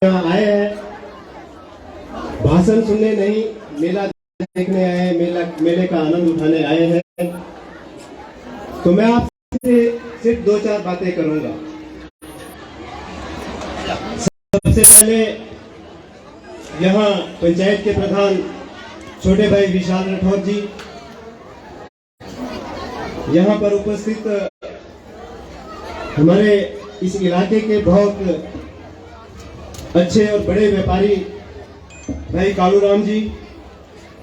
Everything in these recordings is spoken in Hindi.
यहाँ आए हैं भाषण सुनने नहीं, मेला देखने आए हैं, मेले का आनंद उठाने आए हैं। तो मैं आपसे सिर्फ 2-4 बातें करूंगा। सबसे पहले यहाँ पंचायत के प्रधान छोटे भाई विशाल राठौर जी, यहाँ पर उपस्थित हमारे इस इलाके के बहुत अच्छे और बड़े व्यापारी भाई कालूराम जी,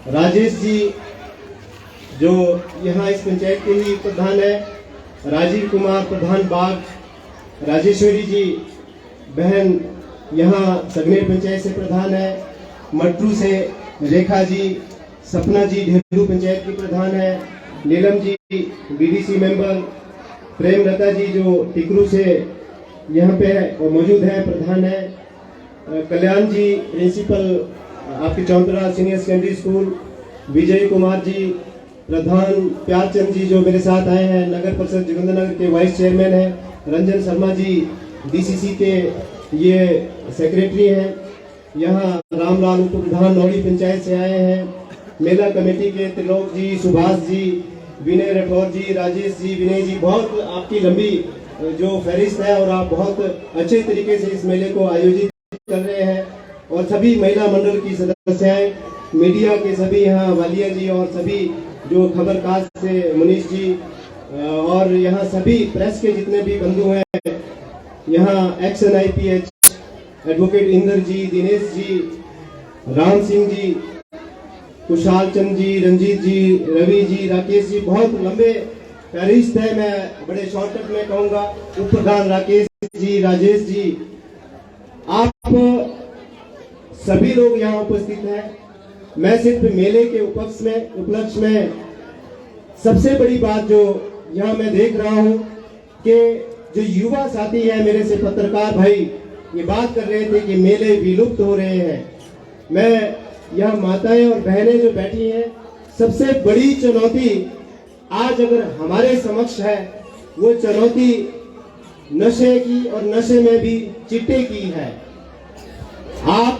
राजेश जी जो यहाँ इस पंचायत के ही प्रधान है, राजीव कुमार प्रधान बाग, राजेश्वरी जी बहन यहाँ सगनेर पंचायत से प्रधान है, मट्टू से रेखा जी, सपना जी ढेरू पंचायत की प्रधान है, नीलम जी बीडीसी मेंबर, प्रेमलता जी जो टिकरू से यहाँ पे और मौजूद है प्रधान है, कल्याण जी प्रिंसिपल आपके चौंतरा senior secondary school, Vijay Kumar ji प्रधान, प्यारचंद जी जो मेरे साथ आए हैं, नगर परिषद जोगिंद्रनगर के वाइस चेयरमैन हैं, रंजन शर्मा जी डीसीसी के ये सेक्रेटरी हैं, यहाँ रामलाल उप प्रधान नौड़ी पंचायत से आए हैं, मेला कमेटी के त्रिलोक जी, सुभाष जी, विनय राठौर जी, राजेश जी, विनय जी, बहुत आपकी लंबी जो फहरिस्त है और आप बहुत अच्छे तरीके से इस मेले को आयोजित कर रहे हैं। और सभी महिला मंडल की सदस्याएं, मीडिया के सभी यहाँ वालिया जी और सभी जो खबरकाज से मुनीश जी और यहाँ सभी प्रेस के जितने भी बंधु हैं, यहाँ XNIPH एडवोकेट इंद्र जी, दिनेश जी, राम सिंह जी, कुशाल चंद जी, रंजीत जी, रवि जी, राकेश जी, बहुत लंबे फहरिस्त है। मैं बड़े शॉर्टकट में कहूंगा, उप प्रधान राकेश जी, राजेश जी, आप सभी लोग यहाँ उपस्थित हैं। मैं सिर्फ मेले के उपलक्ष्य में सबसे बड़ी बात जो यहाँ मैं देख रहा हूँ कि जो युवा साथी है मेरे से पत्रकार भाई ये बात कर रहे थे कि मेले विलुप्त हो रहे हैं। मैं यहाँ माताएं और बहनें जो बैठी हैं, सबसे बड़ी चुनौती आज अगर हमारे समक्ष है वो चुनौती नशे की और नशे में भी चिट्टे की है। आप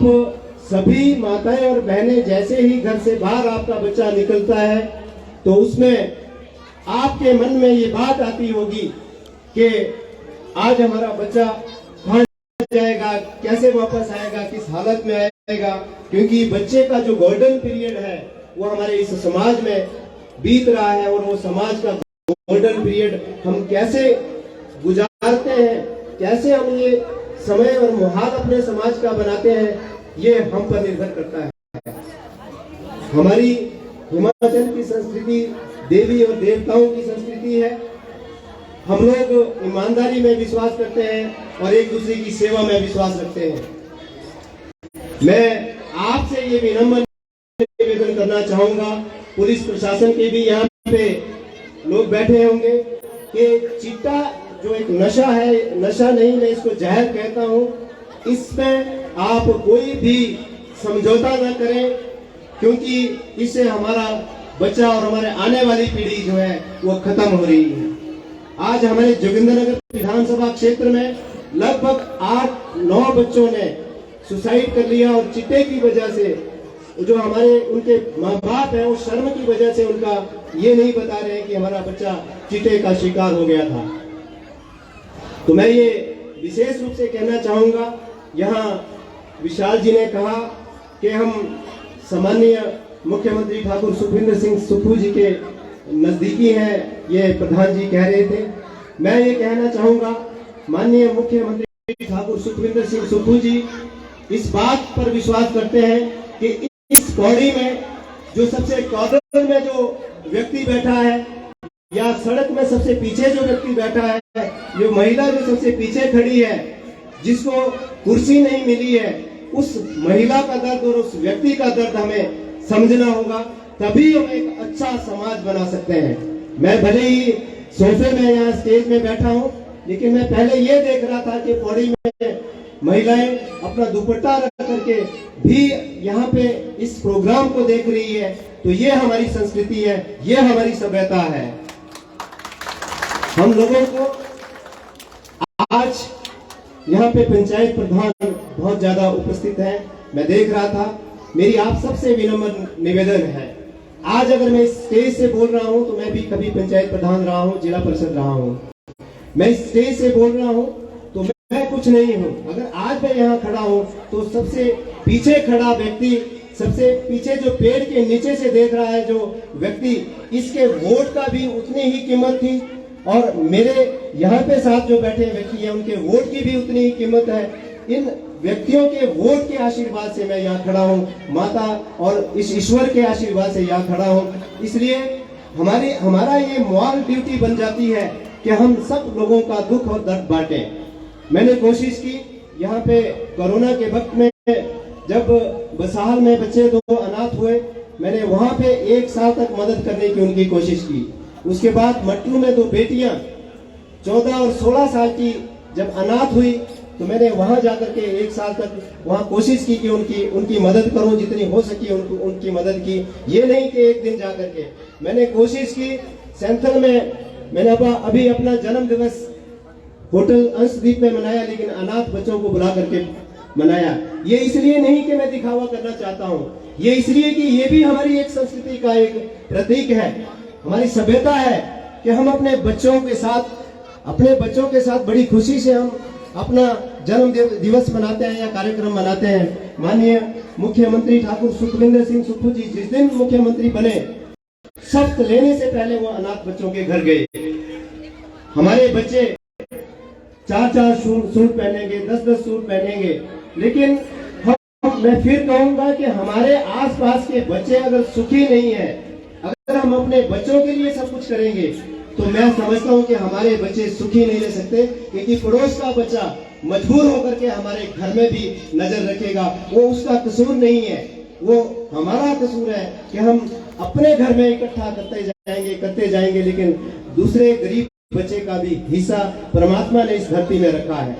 सभी माताएं और बहनें जैसे ही घर से बाहर आपका बच्चा निकलता है तो उसमें आपके मन में ये बात आती होगी कि आज हमारा बच्चा कहाँ जाएगा, कैसे वापस आएगा, किस हालत में आएगा, क्योंकि बच्चे का जो गोल्डन पीरियड है वो हमारे इस समाज में बीत रहा है और वो समाज का गोल्डन पीरियड हम कैसे गुजारते हैं, कैसे हम ये समय और माहौल अपने समाज का बनाते हैं, ये हम पर निर्भर करता है। हमारी हिमाचल की संस्कृति देवी और देवताओं की संस्कृति है। हम लोग ईमानदारी में विश्वास करते हैं और एक दूसरे की सेवा में विश्वास रखते हैं। मैं आपसे ये विनम्र निवेदन करना चाहूंगा, पुलिस प्रशासन के भी यहाँ पे लोग बैठे होंगे, कि चिट्टा जो एक नशा है, नशा नहीं मैं इसको जहर कहता हूँ, इसमें आप कोई भी समझौता न करें, क्योंकि इससे हमारा बच्चा और हमारे आने वाली पीढ़ी जो है वो खत्म हो रही है। आज हमारे जोगिंद्रनगर विधानसभा क्षेत्र में लगभग 8-9 बच्चों ने सुसाइड कर लिया और चिट्टे की वजह से, जो हमारे उनके माँ बाप है वो शर्म की वजह से उनका ये नहीं बता रहे कि हमारा बच्चा चिट्टे का शिकार हो गया था। तो मैं ये विशेष रूप से कहना चाहूंगा, यहाँ विशाल जी ने कहा कि हम सम्माननीय मुख्यमंत्री ठाकुर सुखविंदर सिंह सुक्खू जी के नजदीकी हैं, ये प्रधान जी कह रहे थे। मैं ये कहना चाहूंगा, माननीय मुख्यमंत्री ठाकुर सुखविंदर सिंह सुक्खू जी इस बात पर विश्वास करते हैं कि इस पौड़ी में जो सबसे कॉर्नर में जो व्यक्ति बैठा है या सड़क में सबसे पीछे जो व्यक्ति बैठा है, जो महिला जो सबसे पीछे खड़ी है, जिसको कुर्सी नहीं मिली है, उस महिला का दर्द और उस व्यक्ति का दर्द हमें समझना होगा, तभी हम एक अच्छा समाज बना सकते हैं। मैं भले ही सोफे में यहाँ स्टेज में बैठा हूँ, लेकिन मैं पहले ये देख रहा था कि पौड़ी में महिलाएं अपना दुपट्टा रख करके भी यहाँ पे इस प्रोग्राम को देख रही है, तो ये हमारी संस्कृति है, ये हमारी सभ्यता है। हम लोगों को आज यहाँ पे पंचायत प्रधान बहुत ज्यादा उपस्थित हैं, मैं देख रहा था। मेरी आप सबसे विनम्र निवेदन है, आज अगर मैं स्टेज से बोल रहा हूँ तो मैं भी कभी पंचायत प्रधान रहा हूँ, जिला परिषद रहा हूँ, मैं स्टेज से बोल रहा हूँ तो मैं कुछ नहीं हूँ। अगर आज मैं यहाँ खड़ा हूँ तो सबसे पीछे खड़ा व्यक्ति, सबसे पीछे जो पेड़ के नीचे से देख रहा है जो व्यक्ति, इसके वोट का भी उतनी ही कीमत थी, और मेरे यहाँ पे साथ जो बैठे व्यक्ति हैं उनके वोट की भी उतनी ही कीमत है। इन व्यक्तियों के वोट के आशीर्वाद से मैं यहाँ खड़ा हूँ, माता और इस ईश्वर के आशीर्वाद से यहाँ खड़ा हूँ। इसलिए हमारा ये मॉरल ड्यूटी बन जाती है कि हम सब लोगों का दुख और दर्द बांटें। मैंने कोशिश की, यहाँ पे कोरोना के वक्त में जब बसाल में बच्चे 2 अनाथ हुए, मैंने वहाँ पे 1 साल तक मदद करने की उनकी कोशिश की। उसके बाद मट्टू में 2 बेटियां 14 और 16 साल की जब अनाथ हुई तो मैंने वहां जाकर के 1 साल तक वहां कोशिश की कि उनकी मदद करूं, जितनी हो सकी उनकी मदद की। ये नहीं कि एक दिन जाकर के, मैंने कोशिश की। सेंथल में मैंने अभी अपना जन्म दिवस होटल अंशदीप में मनाया, लेकिन अनाथ बच्चों को बुला करके मनाया। ये इसलिए नहीं कि मैं दिखावा करना चाहता हूँ, ये इसलिए कि ये भी हमारी एक संस्कृति का एक प्रतीक है, हमारी सभ्यता है कि हम अपने बच्चों के साथ बड़ी खुशी से हम अपना जन्म दिवस मनाते हैं या कार्यक्रम मनाते हैं। माननीय मुख्यमंत्री ठाकुर सुखविंदर सिंह सुक्खू जी जिस दिन मुख्यमंत्री बने, शपथ लेने से पहले वो अनाथ बच्चों के घर गए। हमारे बच्चे 4-4 सूट पहनेंगे, 10-10 सूट पहनेंगे, लेकिन मैं फिर कहूंगा कि हमारे आसपास के बच्चे अगर सुखी नहीं है, अगर हम अपने बच्चों के लिए सब कुछ करेंगे तो मैं समझता हूं कि हमारे बच्चे सुखी नहीं रह सकते, क्योंकि पड़ोस का बच्चा मजबूर होकर के हमारे घर में भी नजर रखेगा। वो उसका कसूर नहीं है, वो हमारा कसूर है कि हम अपने घर में इकट्ठा करते जाएंगे, लेकिन दूसरे गरीब बच्चे का भी हिस्सा परमात्मा ने इस धरती में रखा है।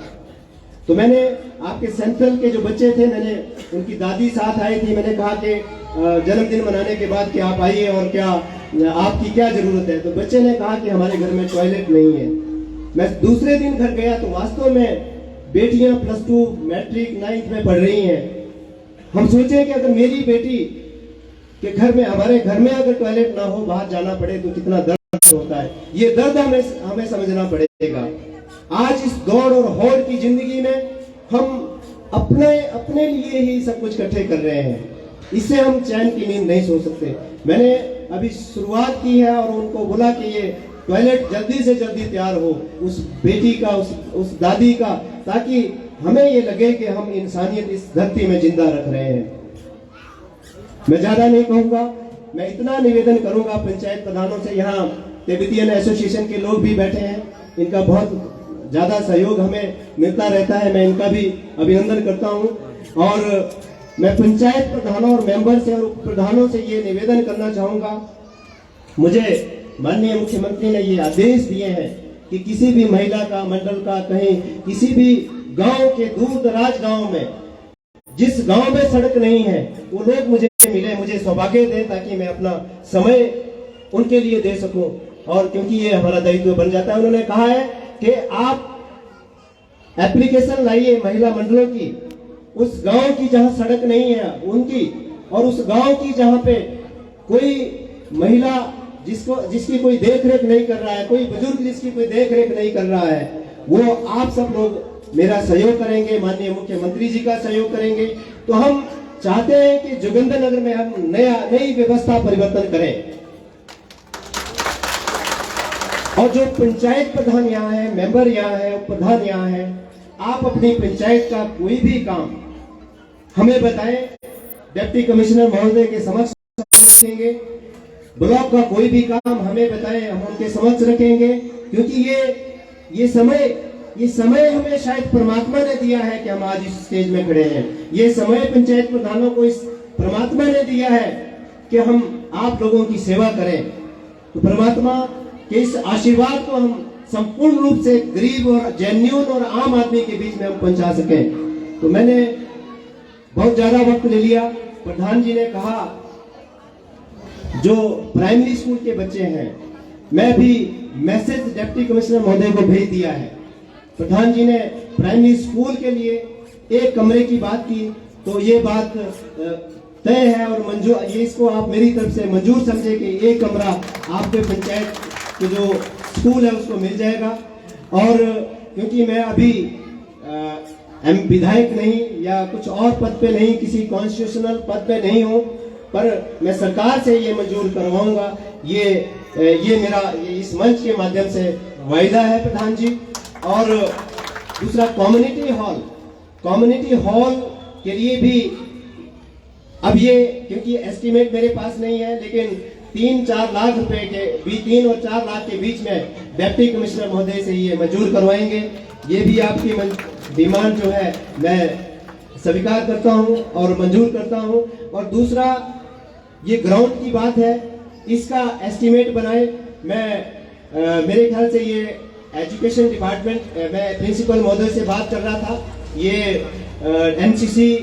तो मैंने आपके सेंट्रल के जो बच्चे थे, मैंने उनकी दादी साथ आई थी, मैंने कहा कि जन्मदिन मनाने के बाद कि आप आइए और क्या आपकी क्या जरूरत है। तो बच्चे ने कहा कि हमारे घर में टॉयलेट नहीं है। मैं दूसरे दिन घर गया तो वास्तव में बेटियां +2 मैट्रिक 9th में पढ़ रही हैं। हम सोचे कि अगर मेरी बेटी के घर में, हमारे घर में अगर टॉयलेट ना हो, बाहर जाना पड़े तो कितना दर्द होता है। ये दर्द हमें समझना पड़ेगा। आज इस दौड़ और होड़ की जिंदगी में हम अपने लिए ही सब कुछ इकट्ठे कर रहे हैं, इससे हम चैन की नींद नहीं सो सकते। मैंने अभी शुरुआत की है और उनको बोला कि ये टॉयलेट जल्दी से जल्दी तैयार हो उस बेटी का, उस दादी का, ताकि हमें ये लगे कि हम इंसानियत इस धरती में जिंदा रख रहे हैं। मैं ज्यादा नहीं कहूंगा, मैं इतना निवेदन करूंगा पंचायत प्रधानों से। यहाँ तिब्बतियन एसोसिएशन के लोग भी बैठे हैं, इनका बहुत ज्यादा सहयोग हमें मिलता रहता है, मैं इनका भी अभिनंदन करता हूं। और मैं पंचायत प्रधानों और मेंबर से और उप प्रधानों से ये निवेदन करना चाहूंगा, मुझे माननीय मुख्यमंत्री ने ये आदेश दिए हैं कि किसी भी महिला का, मंडल का, कहीं किसी भी गांव के दूर दराज गांव में, जिस गांव में सड़क नहीं है, वो लोग मुझे मिले, मुझे सौभाग्य दें, ताकि मैं अपना समय उनके लिए दे सकूं। और क्योंकि ये हमारा दायित्व बन जाता है, उन्होंने कहा है कि आप एप्लीकेशन लाइए महिला मंडलों की, उस गांव की जहां सड़क नहीं है उनकी, और उस गांव की जहां पे कोई महिला जिसकी कोई देख रेख नहीं कर रहा है, कोई बुजुर्ग जिसकी कोई देख रेख नहीं कर रहा है, वो आप सब लोग मेरा सहयोग करेंगे, माननीय मुख्यमंत्री जी का सहयोग करेंगे। तो हम चाहते हैं कि जोगिंद्रनगर में हम नई व्यवस्था परिवर्तन करें। और जो पंचायत प्रधान यहाँ है, मेंबर यहाँ है, उप प्रधान यहाँ है, आप अपनी पंचायत का कोई भी काम हमें बताएं, डिप्टी कमिश्नर महोदय के समक्ष रखेंगे। ब्लॉक का कोई भी काम हमें बताएं, हम उनके समक्ष रखेंगे, क्योंकि ये समय हमें शायद परमात्मा ने दिया है कि हम आज इस स्टेज में खड़े हैं। ये समय पंचायत प्रधानों को इस परमात्मा ने दिया है कि हम आप लोगों की सेवा करें। तो परमात्मा के इस आशीर्वाद को हम संपूर्ण रूप से गरीब और जेन्युइन और आम आदमी के बीच में हम पहुंचा सकें। तो मैंने बहुत ज्यादा वक्त ले लिया। प्रधान जी ने कहा जो प्राइमरी स्कूल के बच्चे हैं, मैं भी मैसेज डिप्टी कमिश्नर महोदय को भेज दिया है प्रधान जी ने प्राइमरी स्कूल के लिए एक कमरे की बात की, तो ये बात तय है और मंजूर, ये इसको आप मेरी तरफ से मंजूर समझे कि एक कमरा आपके पंचायत के जो स्कूल है उसको मिल जाएगा। और क्योंकि मैं अभी विधायक नहीं या कुछ और पद पे नहीं, किसी कॉन्स्टिट्यूशनल पद पे नहीं हूँ, पर मैं सरकार से ये मंजूर करवाऊंगा। ये मेरा इस मंच के माध्यम से वायदा है प्रधान जी। और दूसरा कम्युनिटी हॉल के लिए भी अब ये, क्योंकि एस्टीमेट मेरे पास नहीं है, लेकिन 3-4 लाख रुपए के 3 और 4 लाख के बीच में डिप्टी कमिश्नर महोदय से ये मंजूर करवाएंगे। ये भी आपकी डिमांड जो है मैं स्वीकार करता हूं और मंजूर करता हूं। और दूसरा, ये ग्राउंड की बात है, इसका एस्टीमेट बनाए। मेरे ख्याल से ये एजुकेशन डिपार्टमेंट, मैं प्रिंसिपल महोदय से बात कर रहा था, ये एनसीसी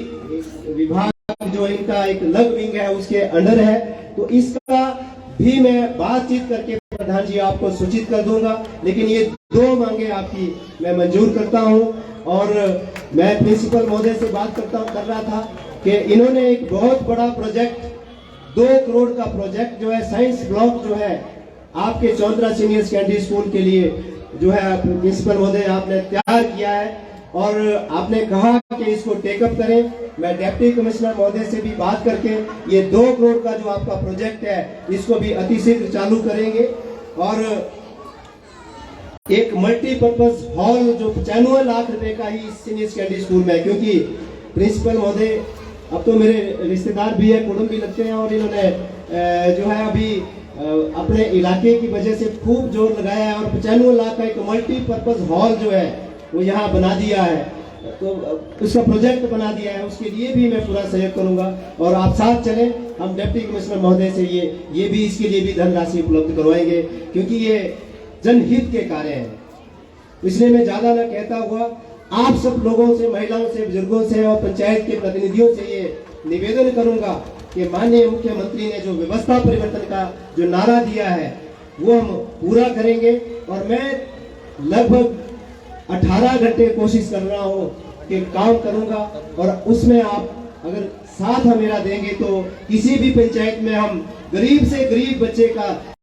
विभाग जो इनका एक लग विंग है उसके अंडर है, तो इसका भी मैं बातचीत करके प्रधान जी आपको सूचित कर दूंगा। लेकिन ये 2 मांगे आपकी मैं मंजूर करता हूं। और मैं प्रिंसिपल महोदय से बात कर रहा था कि इन्होंने एक बहुत बड़ा प्रोजेक्ट, 2 करोड़ का प्रोजेक्ट जो है, साइंस ब्लॉक जो है आपके चौंतरा सीनियर सेकेंडरी स्कूल के लिए जो है प्रिंसिपल महोदय आपने तैयार किया है और आपने कहा कि इसको टेकअप करें। मैं डिप्टी कमिश्नर महोदय से भी बात करके ये 2 करोड़ का जो आपका प्रोजेक्ट है इसको भी अतिशीघ्र चालू करेंगे। और एक मल्टीपर्पज हॉल जो 95 लाख रुपए का ही सीनियर सेकेंडरी स्कूल में, क्योंकि प्रिंसिपल महोदय अब तो मेरे रिश्तेदार भी है, कुटुंब भी लगते हैं, और इन्होंने जो है अभी अपने इलाके की वजह से खूब जोर लगाया है और 95 लाख का एक मल्टीपर्पज हॉल जो है वो यहाँ बना दिया है, तो उसका प्रोजेक्ट बना दिया है, उसके लिए भी मैं पूरा सहयोग करूंगा। और आप साथ चलें, हम डिप्टी कमिश्नर महोदय से ये भी, इसके लिए भी धनराशि उपलब्ध करवाएंगे, क्योंकि ये जनहित के कार्य हैं। इसलिए मैं ज्यादा न कहता हुआ आप सब लोगों से, महिलाओं से, बुजुर्गों से और पंचायत के प्रतिनिधियों से ये निवेदन करूंगा कि माननीय मुख्यमंत्री ने जो व्यवस्था परिवर्तन का जो नारा दिया है वो हम पूरा करेंगे। और मैं लगभग 18 घंटे कोशिश कर रहा हूँ कि काम करूंगा, और उसमें आप अगर साथ मेरा देंगे तो किसी भी पंचायत में हम गरीब से गरीब बच्चे का